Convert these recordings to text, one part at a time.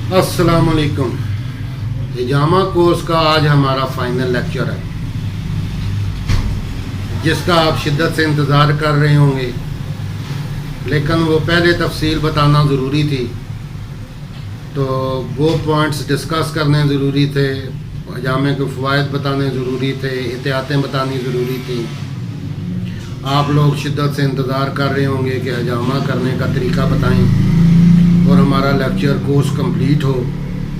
अस्सलामुअलैकुम। हिजामा कोर्स का आज हमारा फाइनल लेक्चर है, जिसका आप शिद्दत से इंतज़ार कर रहे होंगे, लेकिन वो पहले तफसील बताना ज़रूरी थी। तो वो पॉइंट्स डिस्कस करने ज़रूरी थे, हिजामे के फ़वाइद बताने ज़रूरी थे, एहतियातें बतानी ज़रूरी थी। आप लोग शिद्दत से इंतज़ार कर रहे होंगे कि हिजामा करने का तरीका बताएं और हमारा लेक्चर कोर्स कंप्लीट हो।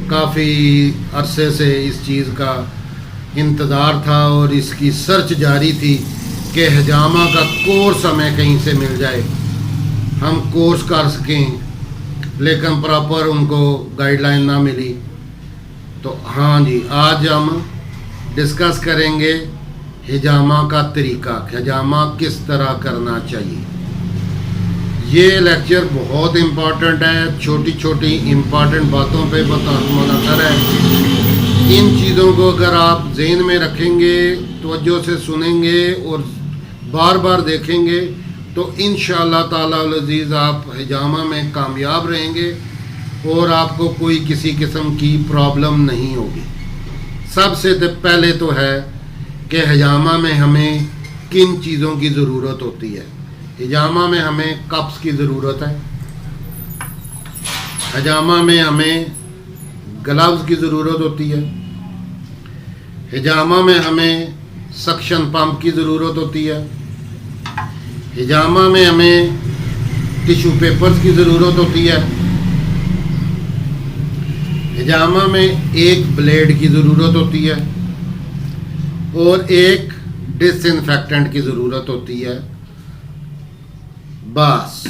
काफ़ी अरसे से इस चीज़ का इंतज़ार था और इसकी सर्च जारी थी कि हिजामा का कोर्स हमें कहीं से मिल जाए, हम कोर्स कर सकें, लेकिन प्रॉपर उनको गाइडलाइन ना मिली। तो हाँ जी, आज हम डिस्कस करेंगे हिजामा का तरीका, हिजामा किस तरह करना चाहिए। ये लेक्चर बहुत इम्पॉर्टेंट है, छोटी छोटी इम्पॉर्टेंट बातों पे मुनहसर है। इन चीज़ों को अगर आप ज़हन में रखेंगे, तवज्जो से सुनेंगे और बार बार देखेंगे, तो इंशाअल्लाह ताला अज़ीज़ आप हिजामा में कामयाब रहेंगे और आपको कोई किसी किस्म की प्रॉब्लम नहीं होगी। सबसे पहले तो है कि हिजामा में हमें किन चीज़ों की ज़रूरत होती है। हिजामा में हमें कप्स की ज़रूरत है, हिजामा में हमें ग्लव्स की ज़रूरत होती है, हिजामा में हमें सक्शन पंप की ज़रूरत होती है, हिजामा में हमें टिश्यू पेपर्स की ज़रूरत होती है, हिजामा में एक ब्लेड की ज़रूरत होती है और एक डिसइंफेक्टेंट की ज़रूरत होती है, बस।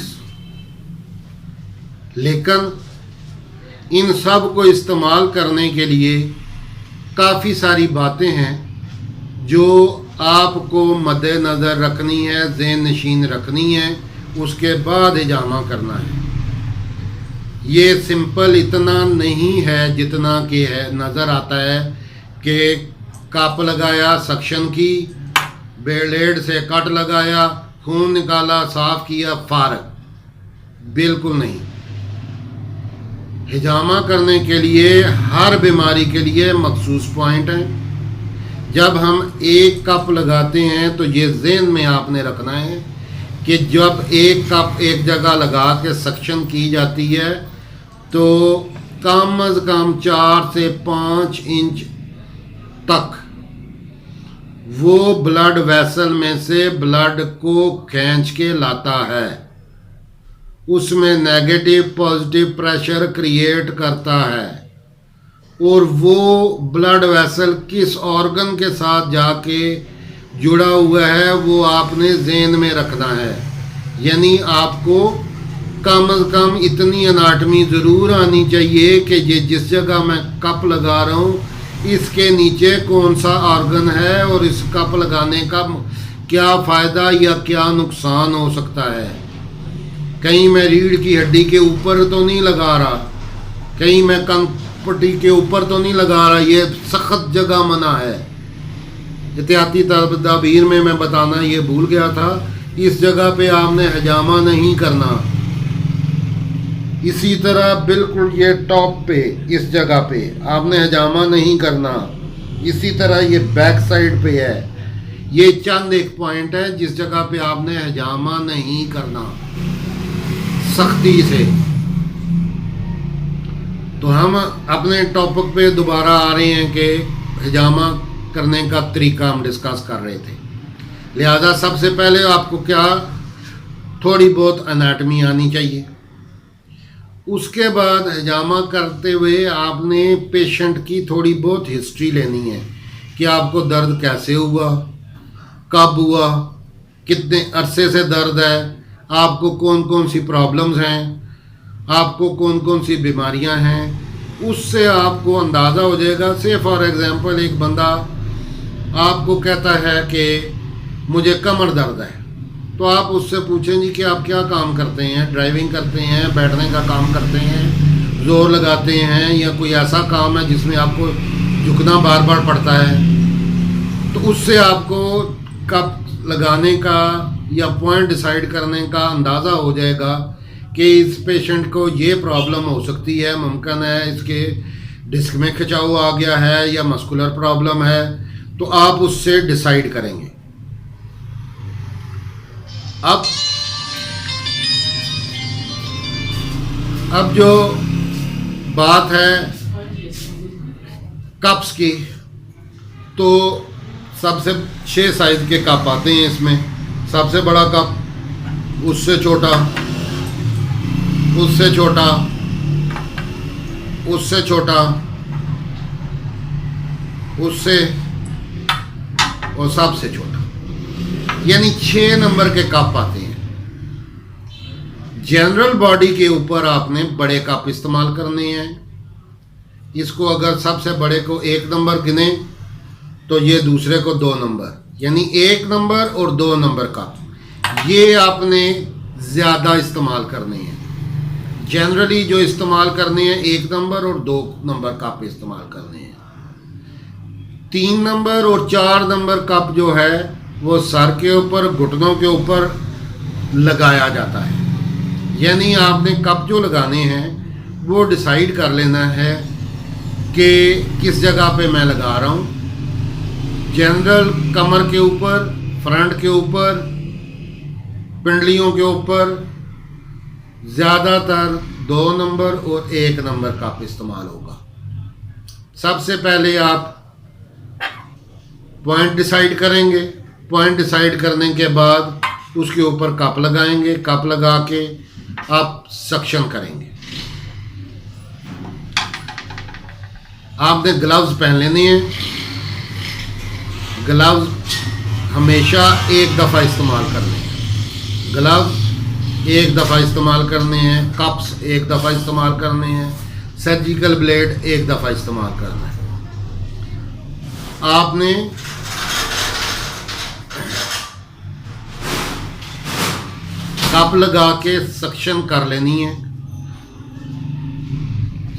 लेकिन इन सब को इस्तेमाल करने के लिए काफ़ी सारी बातें हैं जो आपको मद्देनज़र रखनी है, ज़हन नशीन रखनी है, उसके बाद हिजामा करना है। ये सिंपल इतना नहीं है जितना कि है नज़र आता है कि कप लगाया, सक्शन की, ब्लेड से कट लगाया, खून निकाला, साफ किया, फारग। बिल्कुल नहीं। हिजामा करने के लिए हर बीमारी के लिए मखसूस पॉइंट हैं। जब हम एक कप लगाते हैं तो ये ज़हन में आपने रखना है कि जब एक कप एक जगह लगा के सक्शन की जाती है तो कम अज़ कम 4 से 5 इंच तक वो ब्लड वेसल में से ब्लड को खींच के लाता है, उसमें नेगेटिव पॉजिटिव प्रेशर क्रिएट करता है। और वो ब्लड वेसल किस ऑर्गन के साथ जाके जुड़ा हुआ है वो आपने ज़हन में रखना है। यानी आपको कम अज़ कम इतनी एनाटमी ज़रूर आनी चाहिए कि ये जिस जगह मैं कप लगा रहा हूँ इसके नीचे कौन सा ऑर्गन है और इस कप लगाने का क्या फ़ायदा या क्या नुकसान हो सकता है। कहीं मैं रीढ़ की हड्डी के ऊपर तो नहीं लगा रहा, कहीं मैं कंपटी के ऊपर तो नहीं लगा रहा, ये सख्त जगह मना है। एहतियाती तदबीर में मैं बताना ये भूल गया था, इस जगह पे आपने हिजामा नहीं करना। इसी तरह बिल्कुल ये टॉप पे इस जगह पे आपने हिजामा नहीं करना। इसी तरह ये बैक साइड पे है, ये चंद एक पॉइंट है जिस जगह पे आपने हिजामा नहीं करना सख्ती से। तो हम अपने टॉपिक पे दोबारा आ रहे हैं कि हिजामा करने का तरीका हम डिस्कस कर रहे थे। लिहाजा सबसे पहले आपको क्या थोड़ी बहुत एनाटमी आनी चाहिए। उसके बाद हिजामा करते हुए आपने पेशेंट की थोड़ी बहुत हिस्ट्री लेनी है कि आपको दर्द कैसे हुआ, कब हुआ, कितने अरसे से दर्द है, आपको कौन कौन सी प्रॉब्लम्स हैं, आपको कौन कौन सी बीमारियां हैं। उससे आपको अंदाज़ा हो जाएगा। से फॉर एग्ज़ाम्पल एक बंदा आपको कहता है कि मुझे कमर दर्द है, तो आप उससे पूछें जी कि आप क्या काम करते हैं, ड्राइविंग करते हैं, बैठने का काम करते हैं, ज़ोर लगाते हैं, या कोई ऐसा काम है जिसमें आपको झुकना बार बार पड़ता है। तो उससे आपको कप लगाने का या पॉइंट डिसाइड करने का अंदाज़ा हो जाएगा कि इस पेशेंट को ये प्रॉब्लम हो सकती है, मुमकिन है इसके डिस्क में खिंचाव आ गया है या मस्कुलर प्रॉब्लम है, तो आप उससे डिसाइड करेंगे। अब जो बात है कप्स की, तो सबसे 6 साइज के कप आते हैं इसमें। सबसे बड़ा कप, उससे छोटा, उससे छोटा, उससे छोटा, उससे और सबसे छोटा, यानी 6 नंबर के कप आते हैं। जनरल बॉडी के ऊपर आपने बड़े कप इस्तेमाल करने हैं। इसको अगर सबसे बड़े को 1 नंबर गिने तो ये दूसरे को 2 नंबर, यानी 1 नंबर और 2 नंबर कप, ये आपने ज़्यादा इस्तेमाल करने हैं। जनरली जो इस्तेमाल करने हैं 1 नंबर और 2 नंबर कप इस्तेमाल करने हैं। 3 नंबर और 4 नंबर कप जो है वो सर के ऊपर, घुटनों के ऊपर लगाया जाता है। यानी आपने कप जो लगाने हैं वो डिसाइड कर लेना है कि किस जगह पे मैं लगा रहा हूँ। जनरल कमर के ऊपर, फ्रंट के ऊपर, पिंडलियों के ऊपर ज़्यादातर 2 नंबर और 1 नंबर कप इस्तेमाल होगा। सबसे पहले आप पॉइंट डिसाइड करेंगे। पॉइंट डिसाइड करने के बाद उसके ऊपर कप लगाएंगे। कप लगा के आप सक्शन करेंगे। आपने ग्लव्स पहन लेने हैं। ग्लव्स हमेशा 1 दफ़ा इस्तेमाल करने हैं। ग्लव्स 1 दफ़ा इस्तेमाल करने हैं। कप्स 1 दफ़ा इस्तेमाल करने हैं। सर्जिकल ब्लेड 1 दफ़ा इस्तेमाल करना है। आपने कप लगा के सक्शन कर लेनी है।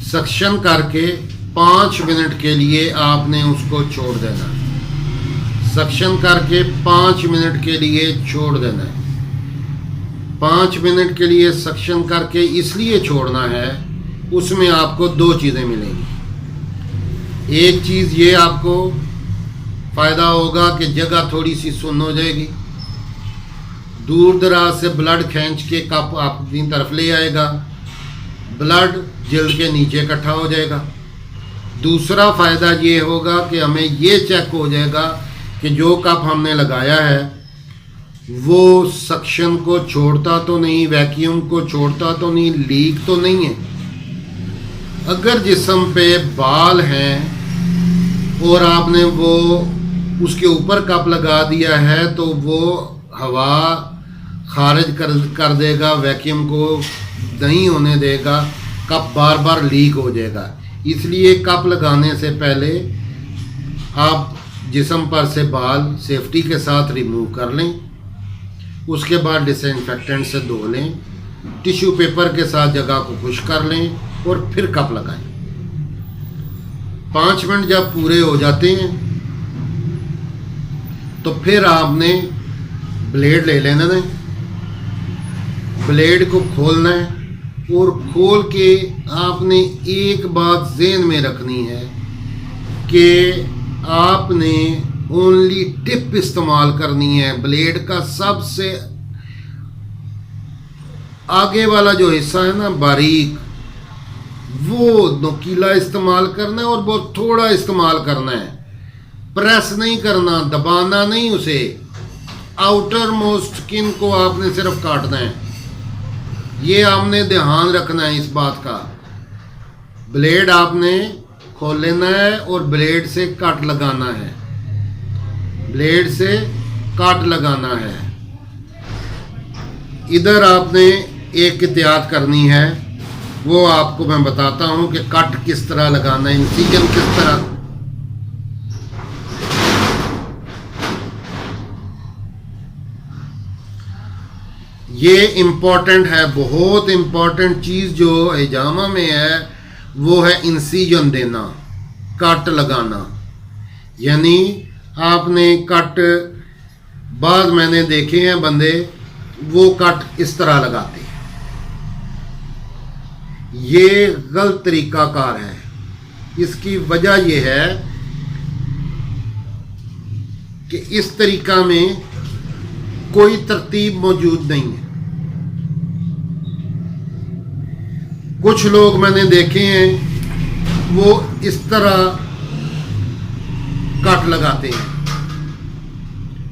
सक्शन करके 5 मिनट के लिए आपने उसको छोड़ देना है। सक्शन करके 5 मिनट के लिए छोड़ देना है। 5 मिनट के लिए सक्शन करके इसलिए छोड़ना है, उसमें आपको 2 चीज़ें मिलेंगी। एक चीज़ ये आपको फ़ायदा होगा कि जगह थोड़ी सी सुन्न हो जाएगी। दूर दराज से ब्लड खींच के कप अपनी तरफ ले आएगा। ब्लड जल्द के नीचे इकट्ठा हो जाएगा। दूसरा फ़ायदा ये होगा कि हमें ये चेक हो जाएगा कि जो कप हमने लगाया है वो सक्शन को छोड़ता तो नहीं, वैक्यूम को छोड़ता तो नहीं, लीक तो नहीं है। अगर जिस्म पे बाल हैं और आपने वो उसके ऊपर कप लगा दिया है तो वो हवा खारिज कर देगा, वैक्यूम को नहीं होने देगा, कप बार बार लीक हो जाएगा। इसलिए कप लगाने से पहले आप जिस्म पर से बाल सेफ्टी के साथ रिमूव कर लें। उसके बाद डिसइंफेक्टेंट से धो लें। टिश्यू पेपर के साथ जगह को खुश्क कर लें और फिर कप लगाएं। 5 मिनट जब पूरे हो जाते हैं तो फिर आपने ब्लेड ले लेना है। ब्लेड को खोलना है और खोल के आपने एक बात ज़हन में रखनी है कि आपने ओनली टिप इस्तेमाल करनी है। ब्लेड का सबसे आगे वाला जो हिस्सा है ना, बारीक, वो नुकीला इस्तेमाल करना है और बहुत थोड़ा इस्तेमाल करना है। प्रेस नहीं करना, दबाना नहीं उसे। आउटर मोस्ट स्किन को आपने सिर्फ काटना है। ये आपने ध्यान रखना है इस बात का। ब्लेड आपने खोल लेना है और ब्लेड से कट लगाना है। ब्लेड से कट लगाना है। इधर आपने एक एहतियात करनी है, वो आपको मैं बताता हूं कि कट किस तरह लगाना है, इंसिजन किस तरह। ये इम्पोर्टेंट है, बहुत इम्पोर्टेंट चीज़ जो हिजामा में है वो है इंसिजन देना, कट लगाना। यानी आपने कट, बाद मैंने देखे हैं बंदे वो कट इस तरह लगाते हैं, ये गलत तरीकाकार है। इसकी वजह यह है कि इस तरीका में कोई तरतीब मौजूद नहीं है। कुछ लोग मैंने देखे हैं वो इस तरह कट लगाते हैं,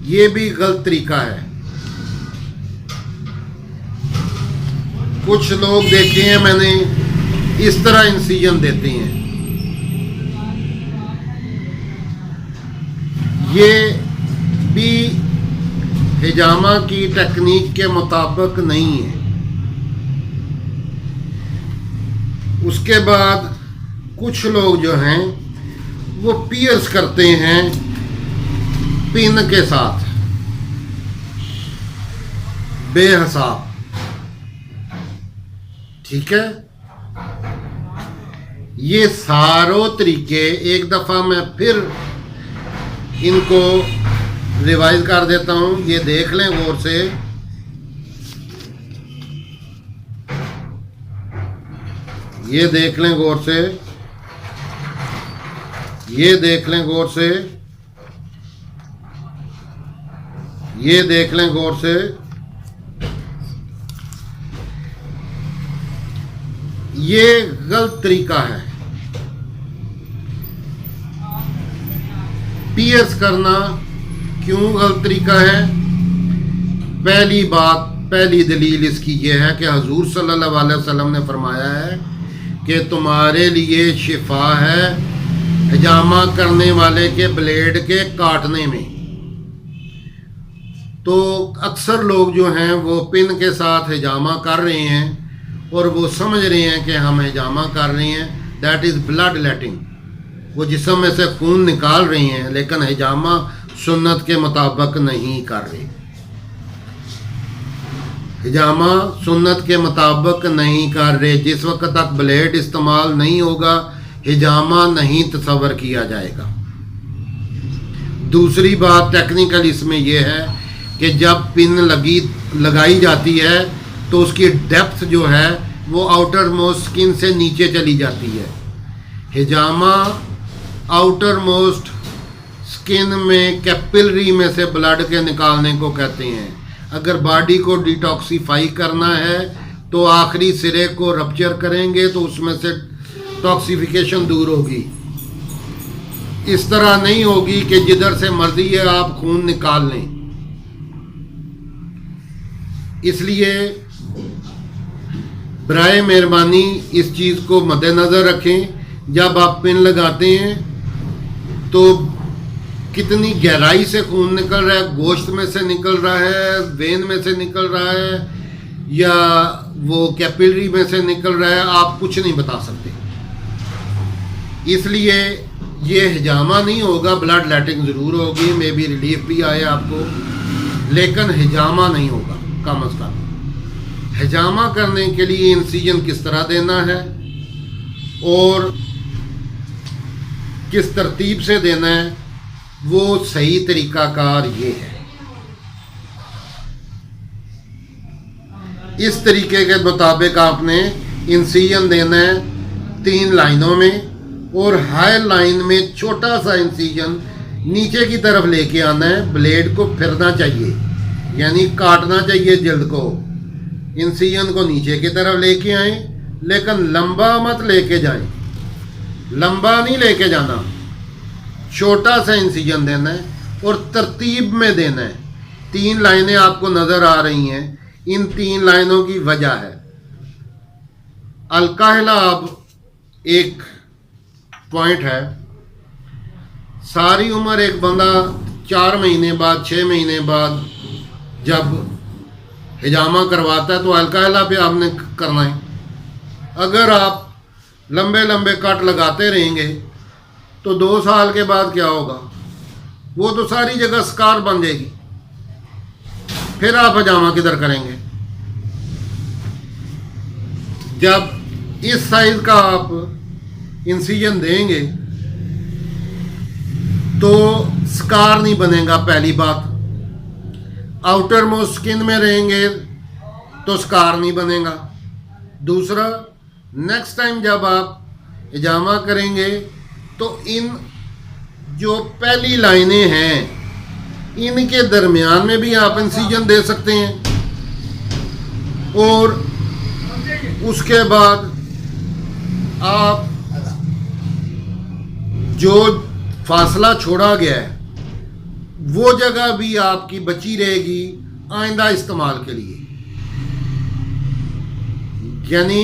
ये भी गलत तरीका है। कुछ लोग देखे हैं मैंने इस तरह इंसिजन देते हैं, ये भी हिजामा की टेक्निक के मुताबिक नहीं है। उसके बाद कुछ लोग जो हैं वो पियर्स करते हैं पिन के साथ बेहिसाब, ठीक है। ये सारों तरीके एक दफ़ा मैं फिर इनको रिवाइज कर देता हूं, ये देख लें गौर से। ये देख लें गौर से, ये देख लें गौर से, ये देख लें गौर से। ये गलत तरीका है। पियर्स करना क्यों गलत तरीका है? पहली बात, पहली दलील इसकी यह है कि हजूर सल्लल्लाहु अलैहि वसल्लम ने फरमाया है कि तुम्हारे लिए शिफा है हिजामा करने वाले के ब्लेड के काटने में। तो अक्सर लोग जो हैं वो पिन के साथ हिजामा कर रहे हैं और वो समझ रहे हैं कि हम हिजामा कर रहे हैं, दैट इज़ ब्लड लेटिंग, वो जिस्म में से खून निकाल रही हैं, लेकिन हिजामा सुन्नत के मुताबिक नहीं कर रहे। हिजामा सुन्नत के मुताबिक नहीं कर रहे। जिस वक्त तक ब्लेड इस्तेमाल नहीं होगा हिजामा नहीं तस्वर किया जाएगा। दूसरी बात टेक्निकल इसमें यह है कि जब पिन लगाई जाती है तो उसकी डेप्थ जो है वो आउटर मोस्ट स्किन से नीचे चली जाती है। हिजामा आउटर मोस्ट स्किन में कैपिलरी में से ब्लड के निकालने को कहते हैं। अगर बॉडी को डिटॉक्सीफाई करना है तो आखिरी सिरे को रप्चर करेंगे तो उसमें से टॉक्सिफिकेशन दूर होगी। इस तरह नहीं होगी कि जिधर से मर्जी है आप खून निकाल लें। इसलिए बराए मेहरबानी इस चीज़ को मद्देनज़र रखें। जब आप पिन लगाते हैं तो कितनी गहराई से खून निकल रहा है, गोश्त में से निकल रहा है, वेन में से निकल रहा है या वो कैपिलरी में से निकल रहा है, आप कुछ नहीं बता सकते। इसलिए ये हिजामा नहीं होगा, ब्लड लेटिंग ज़रूर होगी, मे बी रिलीफ भी आए आपको, लेकिन हिजामा नहीं होगा। कम अज़ कम हिजामा करने के लिए इंसिजन किस तरह देना है और किस तरतीब से देना है वो सही तरीकाकार ये है। इस तरीके के मुताबिक आपने इंसिजन देना है 3 लाइनों में और हाई लाइन में छोटा सा इंसिजन नीचे की तरफ लेके आना है। ब्लेड को फिरना चाहिए, यानी काटना चाहिए जल्द को। इंसिजन को नीचे की तरफ लेके आए, लेकिन लंबा मत लेके जाएं, लंबा नहीं लेके जाना, छोटा सा इंसिजन देना है और तरतीब में देना है। 3 लाइनें आपको नज़र आ रही हैं, इन 3 लाइनों की वजह है। अलकाहिला अब एक पॉइंट है। सारी उम्र एक बंदा 4 महीने बाद 6 महीने बाद जब हिजामा करवाता है तो अलकाहिला पे आपने करना है। अगर आप लंबे लंबे कट लगाते रहेंगे तो 2 साल के बाद क्या होगा? वो तो सारी जगह स्कार बन जाएगी, फिर आप हिजामा किधर करेंगे? जब इस साइज का आप इंसिजन देंगे तो स्कार नहीं बनेगा। पहली बात, आउटर मोस्ट स्किन में रहेंगे तो स्कार नहीं बनेगा। दूसरा, नेक्स्ट टाइम जब आप हिजामा करेंगे तो इन जो पहली लाइनें हैं इनके दरमियान में भी आप इंसिजन दे सकते हैं, और उसके बाद आप जो फासला छोड़ा गया है वो जगह भी आपकी बची रहेगी आइंदा इस्तेमाल के लिए। यानी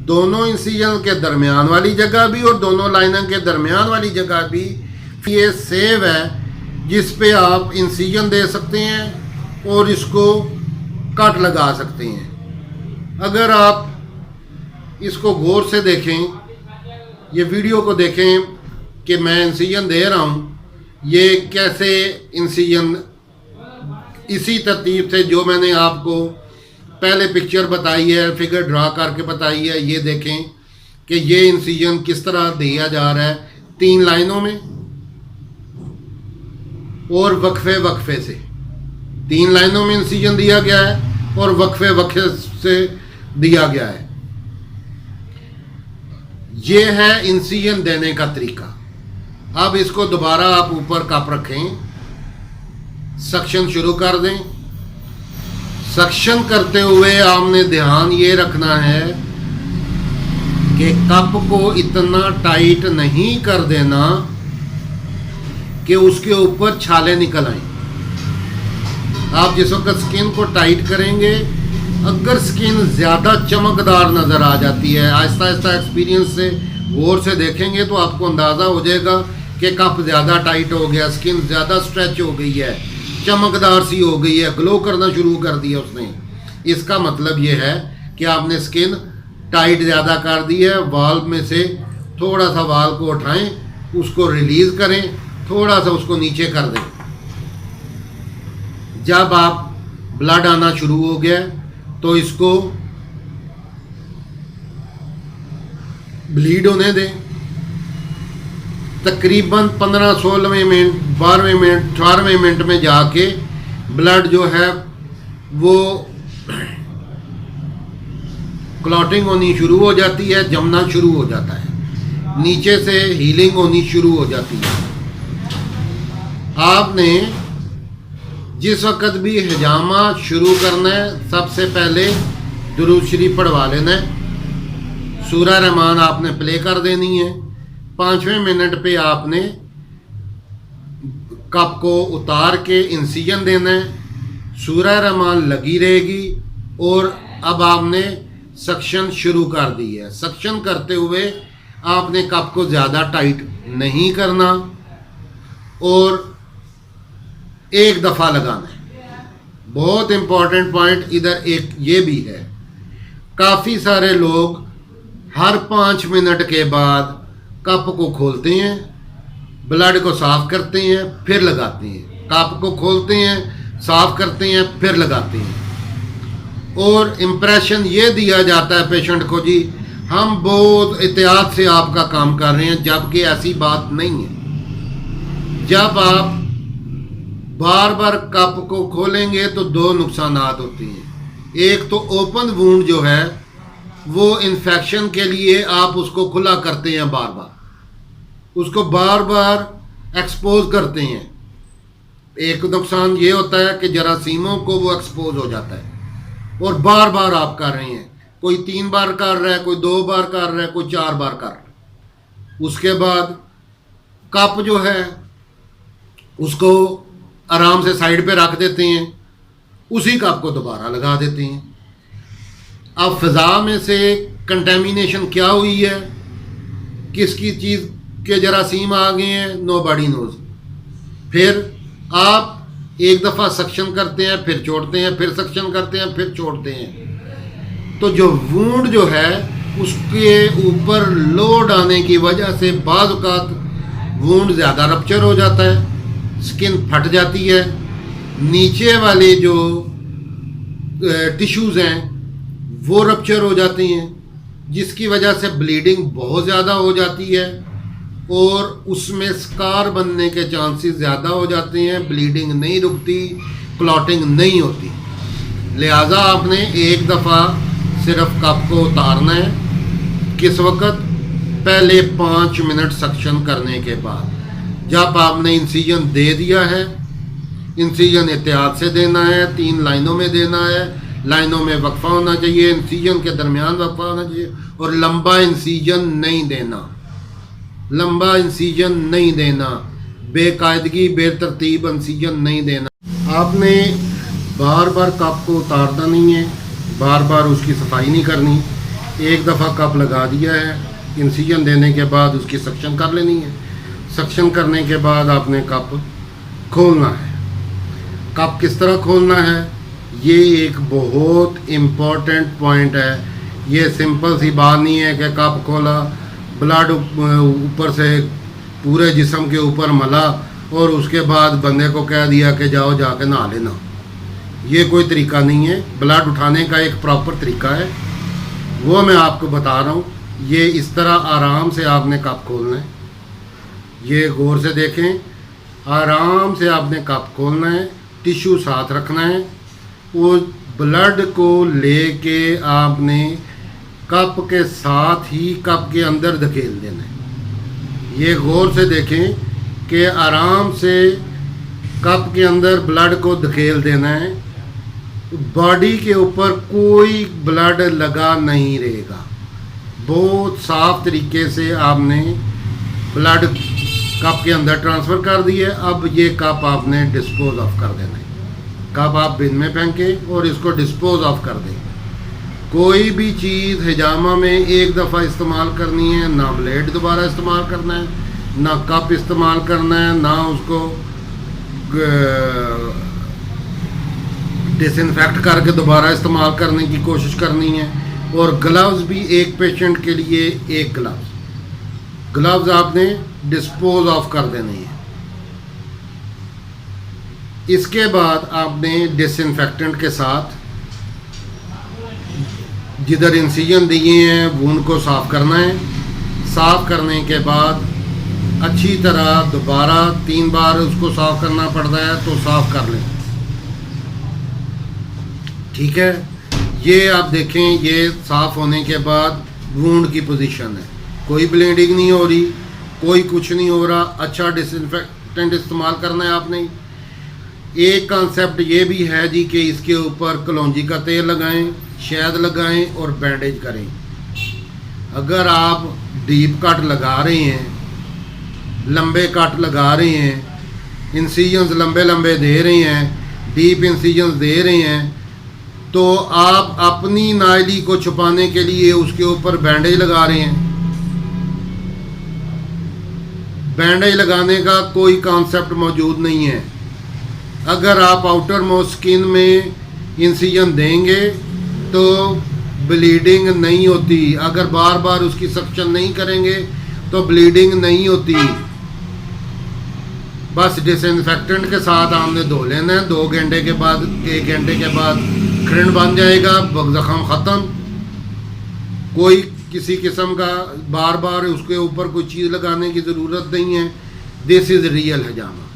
दोनों इंसिजन के दरमियान वाली जगह भी और दोनों लाइनों के दरमियान वाली जगह भी ये सेव है, जिस पे आप इंसिजन दे सकते हैं और इसको कट लगा सकते हैं। अगर आप इसको गौर से देखें, ये वीडियो को देखें कि मैं इंसिजन दे रहा हूँ, ये कैसे इंसिजन इसी तरतीब से जो मैंने आपको पहले पिक्चर बताई है, फिगर ड्रा करके बताई है, ये देखें कि ये इंसिजन किस तरह दिया जा रहा है 3 लाइनों में और वक्फे वक्फे से। 3 लाइनों में इंसिजन दिया गया है और वक्फे वक्फे से दिया गया है। ये है इंसिजन देने का तरीका। अब इसको दोबारा आप ऊपर कप रखें, सक्शन शुरू कर दें। सक्शन करते हुए आपने ध्यान ये रखना है कि कप को इतना टाइट नहीं कर देना कि उसके ऊपर छाले निकल आए। आप जिस वक्त स्किन को टाइट करेंगे, अगर स्किन ज़्यादा चमकदार नज़र आ जाती है, आहिस्ता आहिस्ता एक्सपीरियंस से गौर से देखेंगे तो आपको अंदाज़ा हो जाएगा कि कप ज़्यादा टाइट हो गया, स्किन ज़्यादा स्ट्रेच हो गई है, चमकदार सी हो गई है, ग्लो करना शुरू कर दिया उसने। इसका मतलब ये है कि आपने स्किन टाइट ज़्यादा कर दी है। वाल्व में से थोड़ा सा वाल्व को उठाएं, उसको रिलीज़ करें, थोड़ा सा उसको नीचे कर दें। जब आप ब्लड आना शुरू हो गया तो इसको ब्लीड होने दें। तकरीबन 15-16वें मिनट, 12वें मिनट, 18वें मिनट में जाके ब्लड जो है वो क्लॉटिंग होनी शुरू हो जाती है, जमना शुरू हो जाता है, नीचे से हीलिंग होनी शुरू हो जाती है। आपने जिस वक़्त भी हिजामा शुरू करना है, सबसे पहले दुरूद शरीफ पढ़वा लेना है। सूरह रहमान आपने प्ले कर देनी है। 5वें मिनट पे आपने कप को उतार के इंसिजन देना है। सूरह रहमान लगी रहेगी और अब आपने सक्शन शुरू कर दी है। सक्शन करते हुए आपने कप को ज़्यादा टाइट नहीं करना और एक दफ़ा लगाना है। बहुत इम्पॉर्टेंट पॉइंट इधर एक ये भी है, काफ़ी सारे लोग हर 5 मिनट के बाद कप को खोलते हैं, ब्लड को साफ करते हैं, फिर लगाते हैं। कप को खोलते हैं, साफ करते हैं, फिर लगाते हैं और इम्प्रेशन ये दिया जाता है पेशेंट को, जी हम बहुत एहतियात से आपका काम कर रहे हैं, जबकि ऐसी बात नहीं है। जब आप बार बार कप को खोलेंगे तो 2 नुकसानात होते हैं। एक तो ओपन वूंड जो है वो इन्फेक्शन के लिए आप उसको खुला करते हैं, बार बार उसको बार बार एक्सपोज करते हैं। एक नुकसान ये होता है कि जरासीमों को वो एक्सपोज हो जाता है और बार बार आप कर रहे हैं। कोई 3 बार कर रहा है, कोई 2 बार कर रहा है, कोई 4 बार कर रहा है। उसके बाद कप जो है उसको आराम से साइड पे रख देते हैं, उसी कप को दोबारा लगा देते हैं। अब फ़िज़ा में से कंटेमिनेशन क्या हुई है, किसकी चीज़ के जरासीम आ गए हैं, नोबडी नोज। फिर आप एक दफ़ा सक्शन करते हैं, फिर छोड़ते हैं, फिर सक्शन करते हैं, फिर छोड़ते हैं। तो जो वूंड जो है उसके ऊपर लोड आने की वजह से बाज़ औक़ात वूंड ज़्यादा रप्चर हो जाता है, स्किन फट जाती है, नीचे वाले जो टिश्यूज़ हैं वो रप्चर हो जाती हैं, जिसकी वजह से ब्लीडिंग बहुत ज़्यादा हो जाती है और उसमें स्कार बनने के चांसेस ज़्यादा हो जाते हैं। ब्लीडिंग नहीं रुकती, क्लॉटिंग नहीं होती। लिहाजा आपने एक दफ़ा सिर्फ कप को उतारना है, किस वक्त? पहले 5 मिनट सक्शन करने के बाद। जब आपने इंसिजन दे दिया है, इंसिजन एहतियात से देना है, 3 लाइनों में देना है, लाइनों में वक्फा होना चाहिए, इंसिजन के दरमियान वक्फा होना चाहिए, और लंबा इंसिजन नहीं देना, लंबा इंसिजन नहीं देना, बेकायदगी बेतरतीब इंसिजन नहीं देना। आपने बार बार कप को उतारना नहीं है, बार बार उसकी सफाई नहीं करनी। एक दफ़ा कप लगा दिया है, इंसिजन देने के बाद उसकी सक्शन कर लेनी है। सक्शन करने के बाद आपने कप खोलना है। कप किस तरह खोलना है, ये एक बहुत इम्पोर्टेंट पॉइंट है। ये सिंपल सी बात नहीं है कि कप खोला, ब्लड ऊपर से पूरे जिस्म के ऊपर मला और उसके बाद बंदे को कह दिया कि जाओ जाके नहा लेना। ये कोई तरीका नहीं है। ब्लड उठाने का एक प्रॉपर तरीका है, वो मैं आपको बता रहा हूँ। ये इस तरह आराम से आपने कप खोलना है। ये गौर से देखें, आराम से आपने कप खोलना है, टिश्यू साथ रखना है, वो ब्लड को लेके आपने कप के साथ ही कप के अंदर धकेल देना है। ये गौर से देखें कि आराम से कप के अंदर ब्लड को धकेल देना है। बॉडी के ऊपर कोई ब्लड लगा नहीं रहेगा। बहुत साफ तरीके से आपने ब्लड कप के अंदर ट्रांसफ़र कर दिए। अब ये कप आपने डिस्पोज ऑफ कर देना है। कप आप बिन में फेंकें और इसको डिस्पोज ऑफ कर दें। कोई भी चीज़ हिजामा में एक दफ़ा इस्तेमाल करनी है, ना ब्लेड दोबारा इस्तेमाल करना है, ना कप इस्तेमाल करना है, ना उसको डिसइंफेक्ट करके दोबारा इस्तेमाल करने की कोशिश करनी है। और ग्लव्स भी एक पेशेंट के लिए एक ग्लव्स आपने डिस्पोज ऑफ कर देने हैं। इसके बाद आपने डिसइंफेक्टेंट के साथ जिधर इंसिजन दिए हैं वूंड को साफ़ करना है। साफ़ करने के बाद अच्छी तरह दोबारा 3 बार उसको साफ़ करना पड़ता है, तो साफ़ कर लें। ठीक है, ये आप देखें, ये साफ़ होने के बाद वूंड की पोजीशन है, कोई ब्लीडिंग नहीं हो रही, कोई कुछ नहीं हो रहा। अच्छा डिसइंफेक्टेंट इस्तेमाल करना है आपने। एक कंसेप्ट ये भी है जी कि इसके ऊपर कलौंजी का तेल लगाएं, शहद लगाएं और बैंडेज करें। अगर आप डीप कट लगा रहे हैं, लंबे कट लगा रहे हैं, इंसिजन्स लंबे लंबे दे रहे हैं, डीप इंसिजन्स दे रहे हैं, तो आप अपनी नाइली को छुपाने के लिए उसके ऊपर बैंडेज लगा रहे हैं। बैंडेज लगाने का कोई कॉन्सेप्ट मौजूद नहीं है। अगर आप आउटर मोस्ट स्किन में इंसिजन देंगे तो ब्लीडिंग नहीं होती। अगर बार बार उसकी सक्शन नहीं करेंगे तो ब्लीडिंग नहीं होती। बस डिसइंफेक्टेंट के साथ आपने धो लेना है। 2 घंटे के बाद, 1 घंटे के बाद खिरण बन जाएगा, जख्म ख़त्म। कोई किसी किस्म का बार बार उसके ऊपर कोई चीज़ लगाने की ज़रूरत नहीं है। दिस इज़ रियल हिजामा।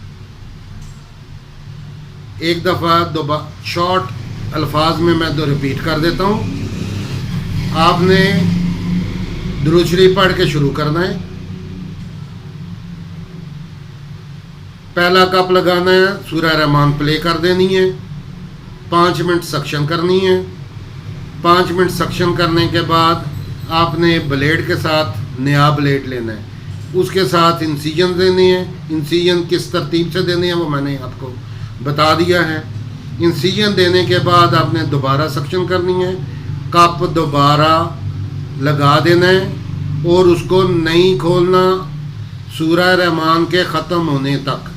एक दफ़ा शॉर्ट अल्फाज में मैं रिपीट कर देता हूँ। आपने दुरूद शरीफ पढ़ के शुरू करना है। पहला कप लगाना है, सूरह रहमान प्ले कर देनी है, 5 मिनट सक्शन करनी है। 5 मिनट सक्शन करने के बाद आपने ब्लेड के साथ नया ब्लेड लेना है, उसके साथ इंसिजन देने हैं। इंसिजन किस तरतीब से देने हैं वो मैंने आपको बता दिया है। इंसिजन देने के बाद आपने दोबारा सक्शन करनी है, कप दोबारा लगा देना है और उसको नहीं खोलना सूरह रहमान के ख़त्म होने तक।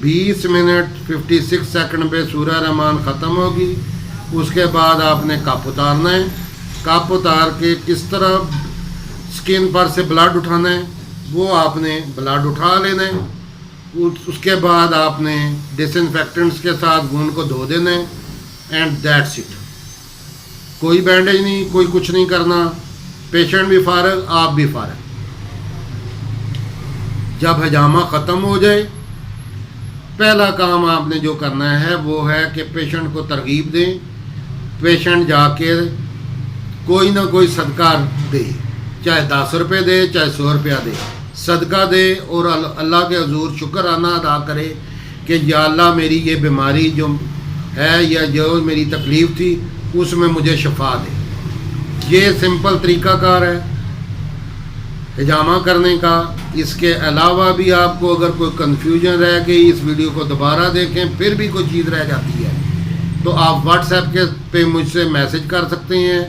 20 मिनट 56 सेकंड पे सूरह रहमान ख़त्म होगी। उसके बाद आपने कप उतारना है। कप उतार के किस तरह स्किन पर से ब्लड उठाना है वो आपने ब्लड उठा लेना है। उसके बाद आपने डिसइंफेक्टेंट्स के साथ वूंड को धो देना है एंड दैट्स इट। कोई बैंडेज नहीं, कोई कुछ नहीं करना। पेशेंट भी फारग, आप भी फारग। जब हिजामा ख़त्म हो जाए, पहला काम आपने जो करना है वो है कि पेशेंट को तरगीब दें। पेशेंट जाके कोई ना कोई सदका दे। चाहे 10 रुपये दे, चाहे 100 रुपया दे, सदका दे और अल्लाह के हजूर शुक्राना अदा करे कि या अल्लाह मेरी ये बीमारी जो है या जो मेरी तकलीफ़ थी उसमें मुझे शफा दे। ये सिंपल तरीक़ाकार है हिजामा करने का। इसके अलावा भी आपको अगर कोई कन्फ्यूजन रह गई, इस वीडियो को दोबारा देखें, फिर भी कोई चीज़ रह जाती है तो आप व्हाट्सएप के पे मुझसे मैसेज कर सकते हैं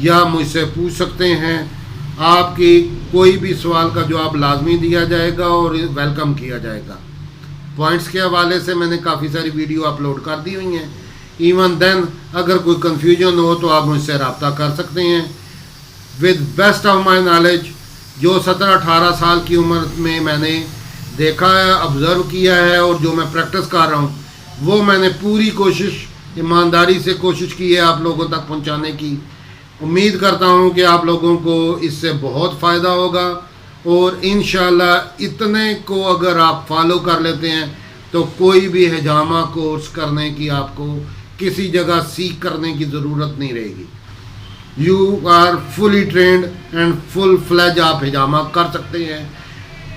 या मुझसे पूछ सकते हैं। आपकी कोई भी सवाल का जवाब लाजमी दिया जाएगा और वेलकम किया जाएगा। पॉइंट्स के हवाले से मैंने काफ़ी सारी वीडियो अपलोड कर दी हुई हैं। इवन देन अगर कोई कन्फ्यूजन हो तो आप मुझसे रब्ता कर सकते हैं। With best of my knowledge, जो 17-18 साल की उम्र में मैंने देखा है, ऑब्ज़र्व किया है और जो मैं प्रैक्टिस कर रहा हूँ, वो मैंने पूरी कोशिश, ईमानदारी से कोशिश की है आप लोगों तक पहुँचाने की। उम्मीद करता हूँ कि आप लोगों को इससे बहुत फ़ायदा होगा और इंशाल्लाह इतने को अगर आप फॉलो कर लेते हैं तो कोई भी हिजामा कोर्स करने की आपको किसी जगह सीख करने की ज़रूरत नहीं रहेगी। You are fully trained and full fledge आप हिजामा कर सकते हैं।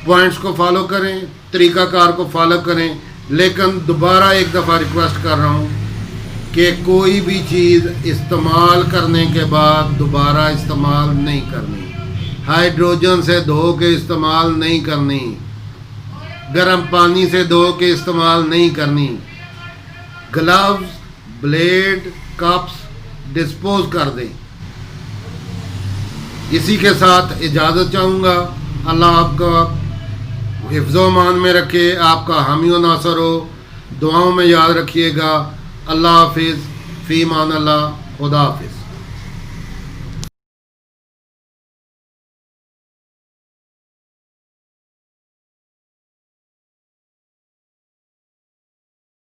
पॉइंट्स को फॉलो करें, तरीक़ाकार को फॉलो करें, लेकिन दोबारा एक दफ़ा रिक्वेस्ट कर रहा हूँ कि कोई भी चीज़ इस्तेमाल करने के बाद दोबारा इस्तेमाल नहीं करनी। हाइड्रोजन से धो के इस्तेमाल नहीं करनी, गर्म पानी से धो के इस्तेमाल नहीं करनी। ग्लव्स, ब्लेड, कप्स डिस्पोज कर दें। इसी के साथ इजाज़त चाहूँगा। अल्लाह आपका हिफ्ज़-ओ-मान में रखे, आपका हामी व नासर हो। दुआओं में याद रखिएगा। अल्लाह हाफिज़, फ़ी मान अल्लाह, खुदा हाफिज़।